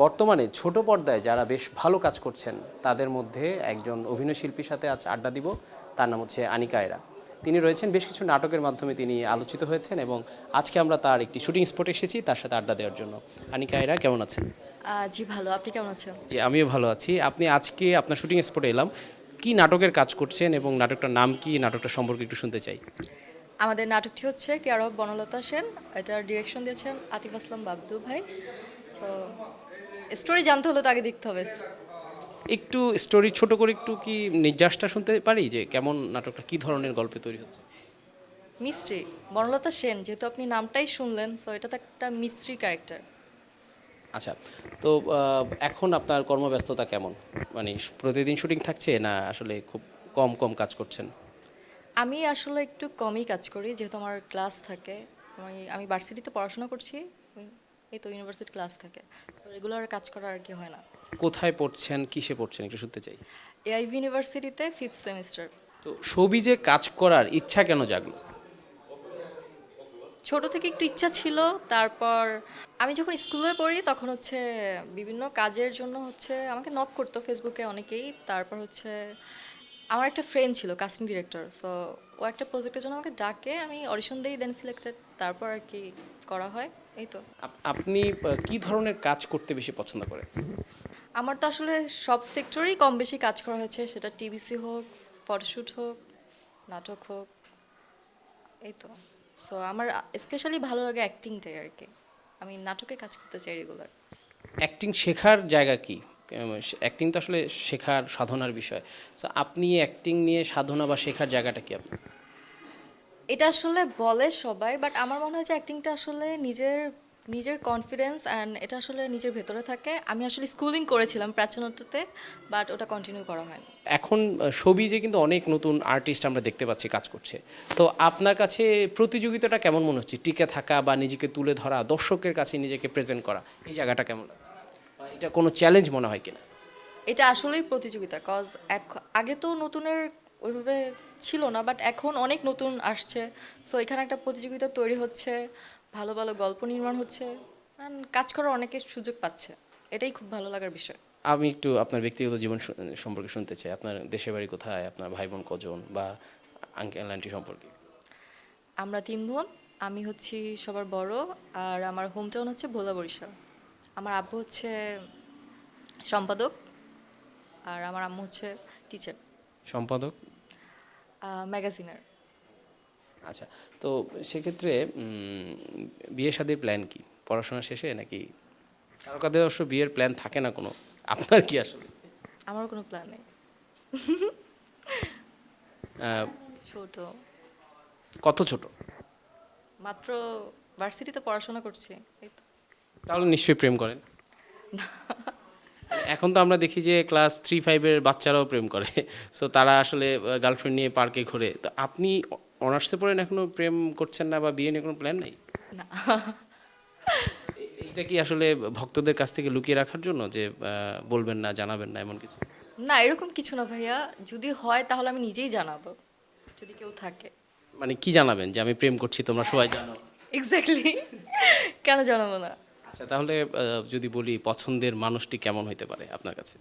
বর্তমানে ছোট পর্দায় যারা বেশ ভালো কাজ করছেন তাদের মধ্যে একজন অভিনয়শিল্পীর সাথে আজ আড্ডা দিব। তার নাম হচ্ছে আনিকা আয়রা। তিনি রয়েছেন বেশ কিছু নাটকের মাধ্যমে তিনি আলোচিত হয়েছেন এবং আজকে আমরা তার একটি শুটিং স্পটে এসেছি তার সাথে আড্ডা দেওয়ার জন্য। আনিকা আয়রা, কেমন আছেন? জি ভালো। আপনি কেমন আছেন? জি, আমিও ভালো আছি। আপনি আজকে আপনার শুটিং স্পটে এলাম, কি নাটকের কাজ করছেন এবং নাটকটার নাম কি, নাটকটা সম্পর্কে একটু শুনতে চাই। আমাদের নাটকটি হচ্ছে কেয়ার অফ বনলতা সেন। এটার ডিরেকশন দিয়েছেন আতিফ আসলাম বাবলু ভাই। সো স্টোরি জানতে হলে তো আগে দেখতে হবে। একটু স্টোরি ছোট করে একটু কি নির্যাসটা শুনতে পারি যে কেমন নাটকটা, কি ধরনের গল্পে তৈরি হচ্ছে? মিস্ট্রি, বনলতা সেন যেহেতু আপনি নামটাই শুনলেন, সো এটা তো একটা মিস্ট্রি ক্যারেক্টার। আচ্ছা, তো এখন আপনার কর্মব্যস্ততা কেমন? মানে প্রতিদিন শুটিং থাকছে না আসলে খুব কম কম কাজ করছেন? আমি আসলে একটু কমই কাজ করি যেহেতু আমার ক্লাস থাকে। আমি ভার্সিটিতে পড়াশোনা করছি। এই তো ইউনিভার্সিটি ক্লাস থাকে, তো রেগুলার কাজ করা আর কি হয় না। কোথায় পড়ছেন, কিসে পড়ছেন একটু শুনতে চাই। এআইভি ইউনিভার্সিটিতে 5th সেমিস্টার। তো সবিজে কাজ করার ইচ্ছা কেন জাগলো? ছোট থেকে একটু ইচ্ছা ছিল। তারপর আমি যখন স্কুলে পড়ি তখন হচ্ছে বিভিন্ন কাজের জন্য হচ্ছে আমাকে নক করতো ফেসবুকে অনেকেই। তারপর হচ্ছে আমার একটা ফ্রেন্ড ছিল কাস্টিং ডিরেক্টর, সো ও একটা প্রজেক্টের জন্য আমাকে ডাকে, আমি অডিশন দিই, দেন সিলেক্টেড, তারপর আর কি করা হয়। এই তো। আপনি কি ধরনের কাজ করতে বেশি পছন্দ করেন? আমার তো আসলে সব সেক্টরেই কম বেশি কাজ করা হয়েছে, সেটা টিভিসি হোক, ফটোশ্যুট হোক, নাটক হোক। এই তো। সো আমার স্পেশালি ভালো লাগে অ্যাক্টিংটাই আর কি। আমি নাটকে কাজ করতে চাই রেগুলার। অ্যাক্টিং শেখার জায়গা কি? অ্যাক্টিং তো আসলে শেখার সাধনার বিষয়। সো আপনি অ্যাক্টিং নিয়ে সাধনা বা শেখার জায়গাটা কি আপনার? এটা আসলে বলে সবাই, বাট আমার মনে হয় যে অ্যাক্টিংটা আসলে নিজের নিজের কনফিডেন্স অ্যান্ড এটা আসলে নিজের ভেতরে থাকে। আমি আসলে স্কুলিং করেছিলাম প্রাচ্যনাট্যতে, বাট ওটা কন্টিনিউ করা হয়নি। এখন সবিজে কিন্তু অনেক নতুন আর্টিস্ট আমরা দেখতে পাচ্ছি কাজ করছে। তো আপনার কাছে প্রতিযোগিতাটা কেমন মনে হচ্ছে? টিকে থাকা বা নিজেকে তুলে ধরা, দর্শকের কাছে নিজেকে প্রেজেন্ট করা, এই জায়গাটা কেমন লাগছে? বা এটা কোনো চ্যালেঞ্জ মনে হয় কিনা? এটা আসলেই প্রতিযোগিতা, কজ আগে তো নতুনের ওইভাবে ছিল না, বাট এখন অনেক নতুন আসছে। সো এখানে একটা প্রতিযোগিতা তৈরি হচ্ছে, ভালো ভালো গল্প নির্মাণ হচ্ছে, and কাজ করার অনেকে সুযোগ পাচ্ছে। এটাই খুব ভালো লাগার বিষয়। আমি একটু আপনার ব্যক্তিগত জীবন সম্পর্কে শুনতে চাই। আপনার দেশের বাড়ি কোথায়, আপনার ভাই বোন কজন, বা আঙ্কেল আন্টি সম্পর্কে? আমরা 3 বোন। আমি হচ্ছি সবার বড়। আর আমার হোম টাউন হচ্ছে ভোলা, বরিশাল। আমার আব্বু হচ্ছে সম্পাদক, আর আমার আম্মু হচ্ছে টিচার, সম্পাদক? ম্যাগাজিনার। আচ্ছা, তো সেক্ষেত্রে বিয়ে শাদীর প্ল্যান কি? পড়াশোনা শেষে নাকি? কারো কাদের অবশ্য বিয়ের প্ল্যান থাকে না কোনো, আপনার কি আসলে? আমারও কোনো প্ল্যান নেই। আহ, ছোট, কত ছোট? মাত্র ভার্সিটিতে পড়াশোনা করছি, এই তো। তাহলে নিশ্চয়ই প্রেম করেন। এখন তো আমরা দেখি যে ক্লাস 3-5-এর বাচ্চারাও প্রেম করে। সো তারা আসলে গার্লফ্রেন্ড নিয়ে পার্কে ঘোরে। তো আপনি অনার্সে পড়েন, এখনো প্রেম করছেন না বা বিয়ে নিয়ে কোনো প্ল্যান নেই? না। এটা কি আসলে ভক্তদের কাছ থেকে লুকিয়ে রাখার জন্য যে বলবেন না, জানাবেন না, এমন কিছু? না, এরকম কিছু না ভাইয়া। যদি হয় তাহলে আমি নিজেই জানাবো, যদি কেউ থাকে। মানে কি জানাবেন, যে আমি প্রেম করছি তোমরা সবাই জানো? এক্স্যাক্টলি। কেন জানাবো না? আচ্ছা, তাহলে যদি বলি পছন্দের মানুষটি কেমন হইতে পারে আপনার কাছে?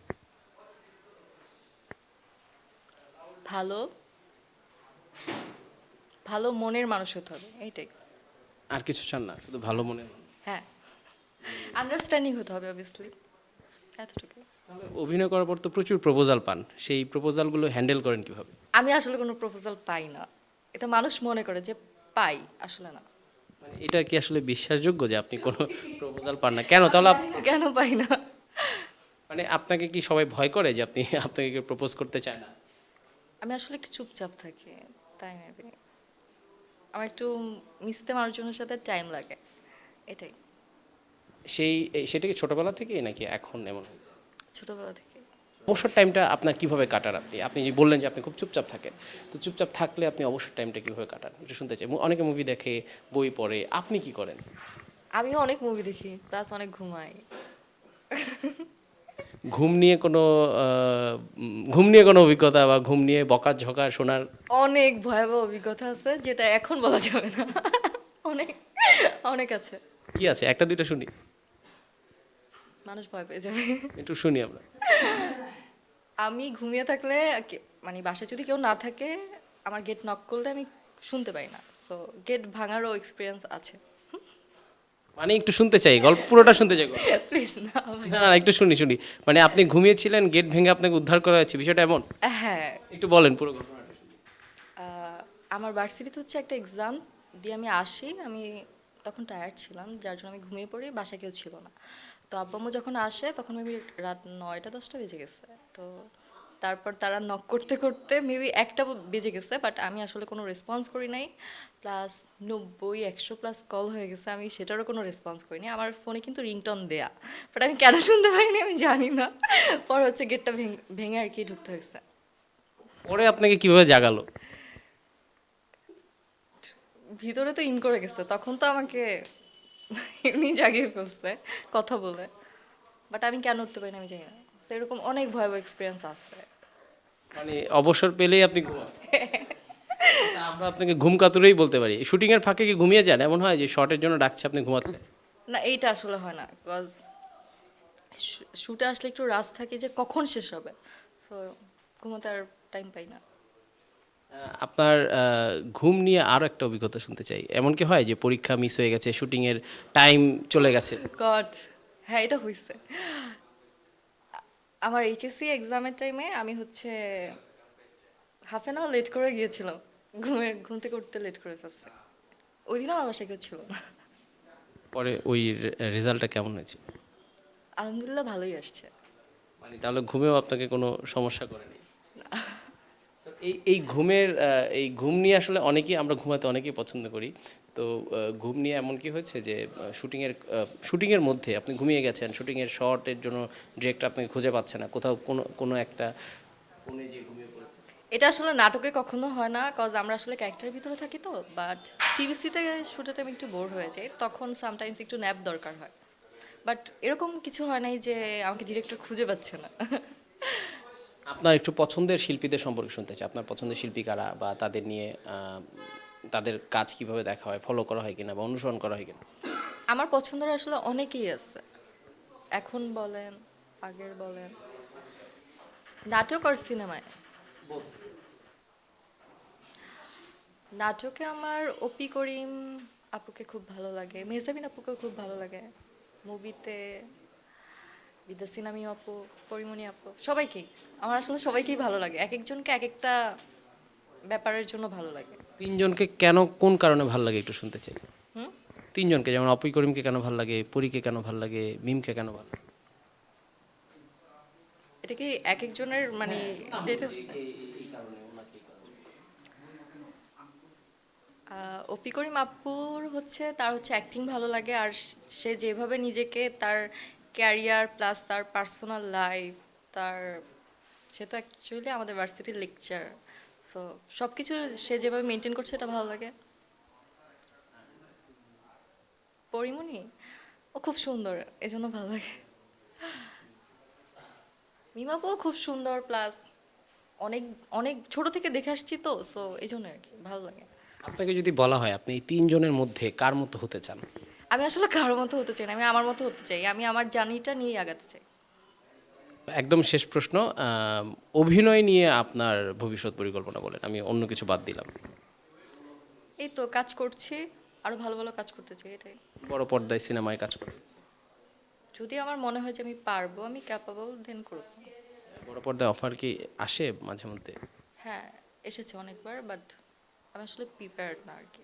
ভালো, ভালো মনের মানুষ হতে হবে, এইটাই। আর কিছু চান না, শুধু ভালো মনে? হ্যাঁ, আন্ডারস্ট্যান্ডিং হতে হবে অবভিয়াসলি, এতটুকু। তাহলে অভিনয় করার পর তো প্রচুর প্রপোজাল পান, সেই প্রপোজালগুলো হ্যান্ডেল করেন কিভাবে? আমি আসলে কোনো প্রপোজাল পাই না। এটা মানুষ মনে করে যে পাই, আসলে না। মানে এটা কি আসলে বিশ্বাসযোগ্য যে আপনি কোনো প্রপোজাল পান না? কেন তাহলে কেন পাই না? মানে আপনাকে কি সবাই ভয় করে যে আপনি আপনাকে কেউ প্রপোজ করতে চায় না? আমি আসলে একটু চুপচাপ থাকি, তাই মেবি আমার একটু মিশতে মানুষজনের সাথে টাইম লাগে, এটাই। সেটা কি ছোটবেলা থেকে নাকি এখন এমন হয়েছে? ছোটবেলা থেকে। অবসর টাইমটা আপনার কিভাবে কাটান? আপনি আপনি যে বললেন যে আপনি খুব চুপচাপ থাকেন, তো চুপচাপ থাকলে আপনি অবসর টাইমটা কিভাবে কাটান একটু শুনতে চাই। অনেকে মুভি দেখে, বই পড়ে, আপনি কি করেন? আমিও অনেক মুভি দেখি, প্লাস অনেক ঘুমাই। ঘুম নিয়ে কোনো ঘুম নিয়ে কোনো অভিজ্ঞতা বা ঘুম নিয়ে বকাঝকা শোনার? অনেক ভয়াবহ অভিজ্ঞতা আছে, যেটা এখন বলা যাবে না। অনেক, অনেক আছে। কি আছে, একটা দুইটা শুনি। মানুষ ভয় পেয়ে যাবে। একটু শুনি আমরা। আমি ঘুমিয়ে থাকলে মানে বাসায় যদি কেউ না থাকে, আমার গেট নক করলে আমি শুনতে পাই না, সো গেট ভাঙারও এক্সপিরিয়েন্স আছে। মানে একটু শুনতে চাই, গল্প পুরোটা শুনতে চাই। প্লিজ না ভাই। না না, একটু শুনি শুনি। মানে আপনি ঘুমিয়েছিলেন, গেট ভেঙে আপনাকে উদ্ধার করা হয়েছে, বিষয়টা এমন? হ্যাঁ, একটু বলেন পুরো ঘটনাটা শুনি। আমার ভার্সিটিতে হচ্ছে একটা এক্সাম দিয়ে আমি আসি, আমি তখন টায়ার্ড ছিলাম, যার জন্য আমি ঘুমিয়ে পড়ি, বাসায় কেউ ছিল না। তো আব্বু আম্মু যখন আসে তখন মেবি রাত 9টা 10টা বেজে গেছে। তো তারপর তারা নক করতে করতে মেবি 1টা বেজে গেছে, বাট আমি আসলে কোনো রেসপন্স করি নাই। প্লাস 90-100+ কল হয়ে গেছে, আমি সেটারও কোনো রেসপন্স করিনি। আমার ফোনে কিন্তু রিংটোন দেয়া, বাট আমি কেন শুনতে পারিনি আমি জানি না। পর হচ্ছে গেটটা ভেঙে আর কি ঢুকতে হয়েছে। পরে আপনাকে কিভাবে জাগালো? ভিতরে তো ইন করে গেছে, তখন তো আমাকে এমনি জাগিয়ে ফেলছে কথা বলে, বাট আমি কেন উঠতে পারিনি আমি জানি না। সেরকম অনেক ভয়াবহ এক্সপিরিয়েন্স আছে। মানে অবসর পেলেই আপনি ঘুমান? তা আমরা আপনাকে ঘুম কাতুরেই বলতে পারি। শুটিং এর ফাঁকে কি ঘুমিয়ে যান? এমন হয় যে শর্টের জন্য ডাকছে, আপনি ঘুমাচ্ছেন? না, এইটা আসলে হয় না, বিকজ শুটে আসলে একটু রাজ থাকে যে কখন শেষ হবে, সো ঘুমোতে আর টাইম পাই না। আপনার ঘুম নিয়ে আরও একটা অভিজ্ঞতা শুনতে চাই। এমন কি হয় যে পরীক্ষা মিস হয়ে গেছে, শুটিং এর টাইম চলে গেছে? গড, হ্যাঁ এটা হয়েছে। আমার এইচএসসি এক্সামের টাইমে আমি হচ্ছে হাফ অ্যান আওয়ার লেট করে গিয়েছিলাম, ঘুম থেকে উঠতে লেট করে ফেলছে। ওই দিন আমার বাসায় কেউ ছিল না। পরে ওই রেজাল্টটা কেমন হয়েছে? আলহামদুলিল্লাহ ভালোই আসছে। মানে তাহলে ঘুমেও আপনাকে কোনো সমস্যা করেনি? তো এই ঘুমের এই ঘুম নিয়ে আসলে অনেকেই, আমরা ঘুমাতে অনেকেই পছন্দ করি। তো ঘুম নিয়ে এমন কি হয়েছে যে শুটিংয়ের মধ্যে আপনি ঘুমিয়ে গেছেন, শুটিংয়ের শটের জন্য ডিরেক্টর আপনাকে খুঁজে পাচ্ছে না, কোথাও কোনো কোনো একটা কোণে যেয়ে ঘুমিয়ে পড়েছে? এটা আসলে নাটকে কখনো হয় না, কজ আমরা আসলে ক্যারেক্টারের ভিতরে থাকি তো, বাট টিভিসিতে শুটেতে আমি একটু বোর হয়ে যাই, তখন সামটাইমস একটু ন্যাপ দরকার হয়। বাট এরকম কিছু হয় নাই যে আমাকে ডিরেক্টর খুঁজে পাচ্ছে না। আপনার একটু পছন্দের শিল্পীদের সম্পর্কে শুনতে চাই। আপনার পছন্দের শিল্পী কারা, বা তাদের নিয়ে তাদের কাজ কিভাবে দেখা হয়, ফলো করা হয় কিনা বা অনুসরণ করা হয় কিনা? আমার পছন্দের আসলে অনেকেই আছে, এখন বলেন, আগের বলেন, নাটক আর সিনেমায়। নাটকে আমার অপি করিম আপুকে খুব ভালো লাগে, মেহজাবিন আপুকেও খুব ভালো লাগে। মুভিতে বিদ্যাসী নামিম আপু, পরিমণি আপু, সবাইকেই, আমার আসলে সবাইকেই ভালো লাগে, এক একজনকে এক একটা ব্যাপারের জন্য ভালো লাগে। তিনজনকে কেন, কোন কারণে ভালো লাগে একটু শুনতে চাই। হুম, তিনজনকে, যেমন অপই করিমকে কেন ভালো লাগে, পরীকে কেন ভালো লাগে, মিমকে কেন ভালো লাগে? এটা কি এক একজনের মানে ডিটেলস? অপি করিম আপুর হচ্ছে তার হচ্ছে অ্যাক্টিং ভালো লাগে, আর সে যেভাবে নিজেকে তার ক্যারিয়ার প্লাস তার পার্সোনাল লাইফ, তার, সে তো অ্যাকচুয়ালি আমাদের ভার্সিটির লেকচার, সো সব কিছু সে যেভাবে মেনটেন করছে এটা ভালো লাগে। পরিমণি, ও খুব সুন্দর, এজন্য ভালো লাগে। মিমাপুও খুব সুন্দর, প্লাস অনেক অনেক ছোট থেকে দেখে আসছি তো, সো এই জন্য আর কি ভালো লাগে। আপনাকে যদি বলা হয় আপনি এই তিনজনের মধ্যে কার মতো হতে চান? আমি আসলে কারোর মতো হতে চাই না, আমি আমার মতো হতে চাই, আমি আমার জার্নিটা নিয়ে আগাতে চাই। একদম শেষ প্রশ্ন, অভিনয় নিয়ে আপনার ভবিষ্যৎ পরিকল্পনা বলেন, আমি অন্য কিছু বাদ দিলাম। এই তো কাজ করছি, আরো ভালো ভালো কাজ করতে চাই, এটাই। বড় পর্দায় সিনেমায় কাজ করে? যদি আমার মনে হয় যে আমি পারবো, আমি ক্যাপাবল, দেন করব। বড় পর্দায় অফার কি আসে মাঝে মধ্যে? হ্যাঁ, এসেছে অনেকবার, বাট আমি আসলে প্রিপেয়ার্ড না আর কি।